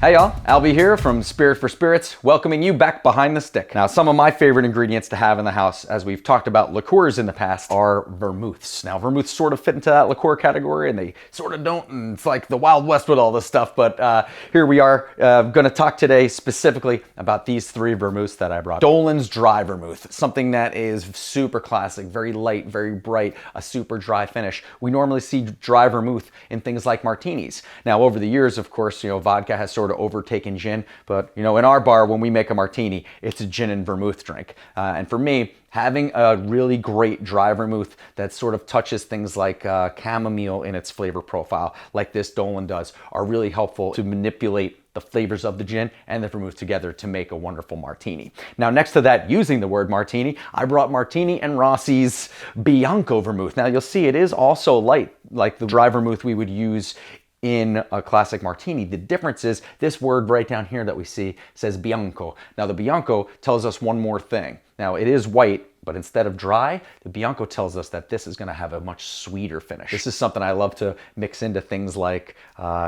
Hey y'all, Albie here from Spirit for Spirits, welcoming you back behind the stick. Now, some of my favorite ingredients to have in the house, as we've talked about liqueurs in the past, are vermouths. Now, vermouths sort of fit into that liqueur category, and they sort of don't, and it's like the Wild West with all this stuff, but here we are gonna talk today specifically about these three vermouths that I brought. Dolan's Dry Vermouth, something that is super classic, very light, very bright, a super dry finish. We normally see dry vermouth in things like martinis. Now, over the years, of course, vodka has sort of overtaken gin, but in our bar, when we make a martini, it's a gin and vermouth drink. And for me, having a really great dry vermouth that sort of touches things like chamomile in its flavor profile, like this Dolan does, are really helpful to manipulate the flavors of the gin and the vermouth together to make a wonderful martini. Now, next to that, using the word martini, I brought Martini and Rossi's Bianco vermouth. Now, you'll see it is also light, like the dry vermouth we would use in a classic martini. The difference is this word right down here that we see says Bianco. Now, the Bianco tells us one more thing. Now, it is white, but instead of dry, the Bianco tells us that this is gonna have a much sweeter finish. This is something I love to mix into things like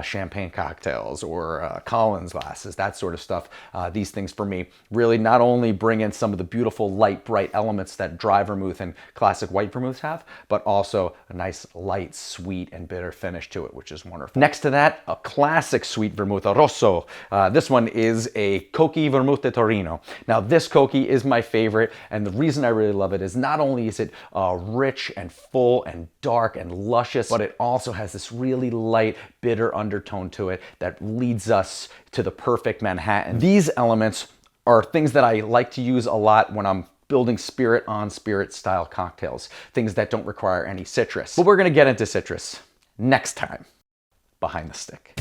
champagne cocktails or Collins glasses, that sort of stuff. These things for me really not only bring in some of the beautiful light, bright elements that dry vermouth and classic white vermouths have, but also a nice light, sweet, and bitter finish to it, which is wonderful. Next to that, a classic sweet vermouth, a Rosso. This one is a Cocchi Vermouth de Torino. Now, this Cocchi is my favorite, and the reason I really love it is not only is it rich and full and dark and luscious, but it also has this really light, bitter undertone to it that leads us to the perfect Manhattan. These elements are things that I like to use a lot when I'm building spirit on spirit style cocktails, things that don't require any citrus. But we're gonna get into citrus next time behind the stick.